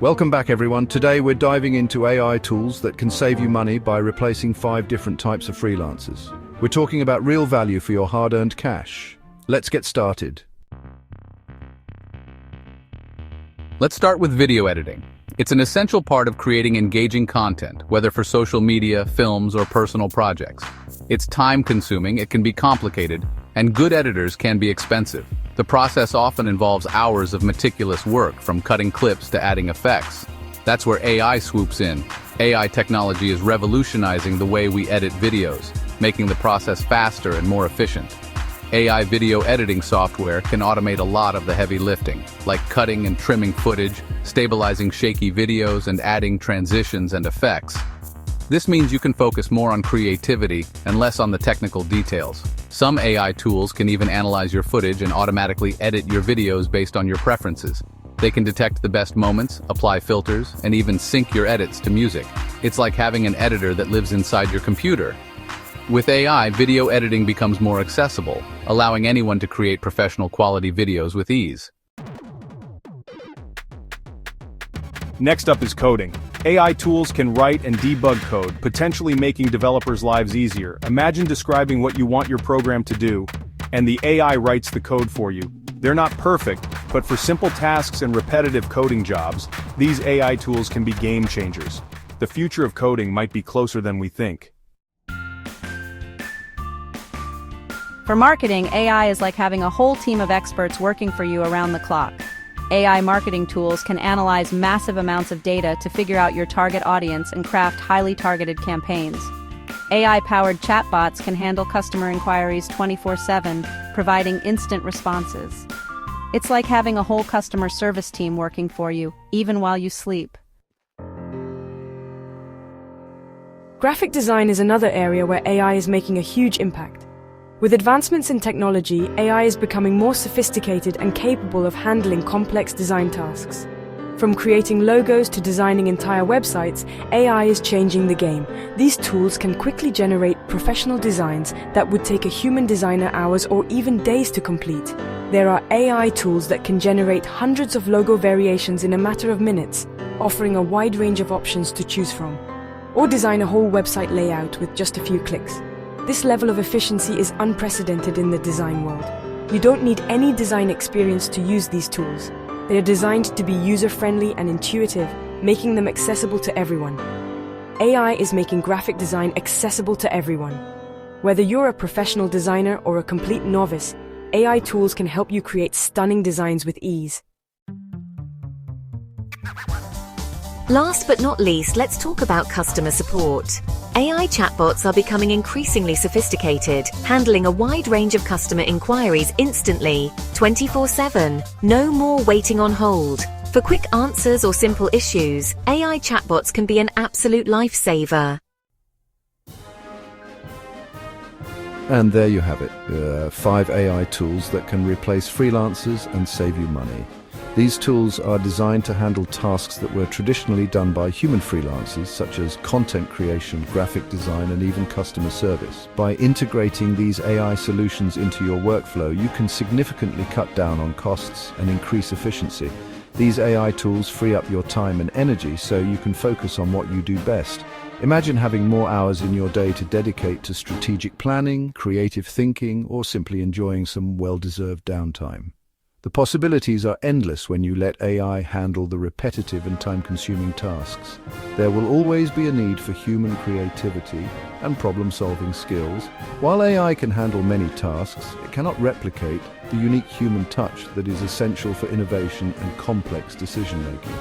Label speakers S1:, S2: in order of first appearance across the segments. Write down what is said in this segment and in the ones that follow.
S1: Welcome back everyone. Today we're diving into AI tools that can save you money by replacing 5 different types of freelancers. We're talking about real value for your hard-earned cash. Let's get started.
S2: Let's start with video editing. It's an essential part of creating engaging content, whether for social media, films, or personal projects. It's time-consuming, it can be complicated, and good editors can be expensive. The process often involves hours of meticulous work, from cutting clips to adding effects. That's where AI swoops in. AI technology is revolutionizing the way we edit videos, making the process faster and more efficient. AI video editing software can automate a lot of the heavy lifting, like cutting and trimming footage, stabilizing shaky videos, and adding transitions and effects. This means you can focus more on creativity and less on the technical details. Some AI tools can even analyze your footage and automatically edit your videos based on your preferences. They can detect the best moments, apply filters, and even sync your edits to music. It's like having an editor that lives inside your computer. With AI, video editing becomes more accessible, allowing anyone to create professional quality videos with ease.
S3: Next up is coding. AI tools can write and debug code, potentially making developers' lives easier. Imagine describing what you want your program to do, and the AI writes the code for you. They're not perfect, but for simple tasks and repetitive coding jobs, these AI tools can be game changers. The future of coding might be closer than we think.
S4: For marketing, AI is like having a whole team of experts working for you around the clock. AI marketing tools can analyze massive amounts of data to figure out your target audience and craft highly targeted campaigns. AI-powered chatbots can handle customer inquiries 24/7, providing instant responses. It's like having a whole customer service team working for you, even while you sleep.
S5: Graphic design is another area where AI is making a huge impact. With advancements in technology, AI is becoming more sophisticated and capable of handling complex design tasks. From creating logos to designing entire websites, AI is changing the game. These tools can quickly generate professional designs that would take a human designer hours or even days to complete. There are AI tools that can generate hundreds of logo variations in a matter of minutes, offering a wide range of options to choose from. Or design a whole website layout with just a few clicks. This level of efficiency is unprecedented in the design world. You don't need any design experience to use these tools. They are designed to be user-friendly and intuitive, making them accessible to everyone. AI is making graphic design accessible to everyone. Whether you're a professional designer or a complete novice, AI tools can help you create stunning designs with ease.
S6: Last but not least, let's talk about customer support. AI chatbots are becoming increasingly sophisticated, handling a wide range of customer inquiries instantly, 24/7. No more waiting on hold. For quick answers or simple issues, AI chatbots can be an absolute lifesaver.
S1: And there you have it, 5 AI tools that can replace freelancers and save you money. These tools are designed to handle tasks that were traditionally done by human freelancers, such as content creation, graphic design, and even customer service. By integrating these AI solutions into your workflow, you can significantly cut down on costs and increase efficiency. These AI tools free up your time and energy so you can focus on what you do best. Imagine having more hours in your day to dedicate to strategic planning, creative thinking, or simply enjoying some well-deserved downtime. The possibilities are endless when you let AI handle the repetitive and time-consuming tasks. There will always be a need for human creativity and problem-solving skills. While AI can handle many tasks, it cannot replicate the unique human touch that is essential for innovation and complex decision-making.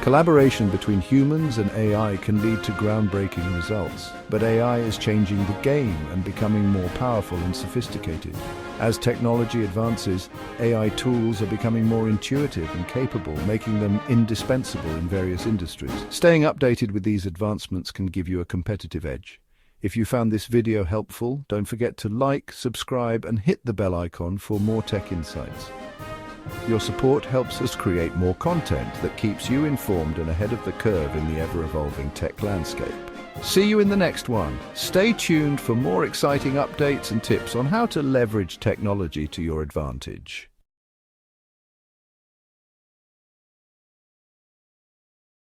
S1: Collaboration between humans and AI can lead to groundbreaking results, but AI is changing the game and becoming more powerful and sophisticated. As technology advances, AI tools are becoming more intuitive and capable, making them indispensable in various industries. Staying updated with these advancements can give you a competitive edge. If you found this video helpful, don't forget to like, subscribe, and hit the bell icon for more tech insights. Your support helps us create more content that keeps you informed and ahead of the curve in the ever-evolving tech landscape. See you in the next one. Stay tuned for more exciting updates and tips on how to leverage technology to your advantage.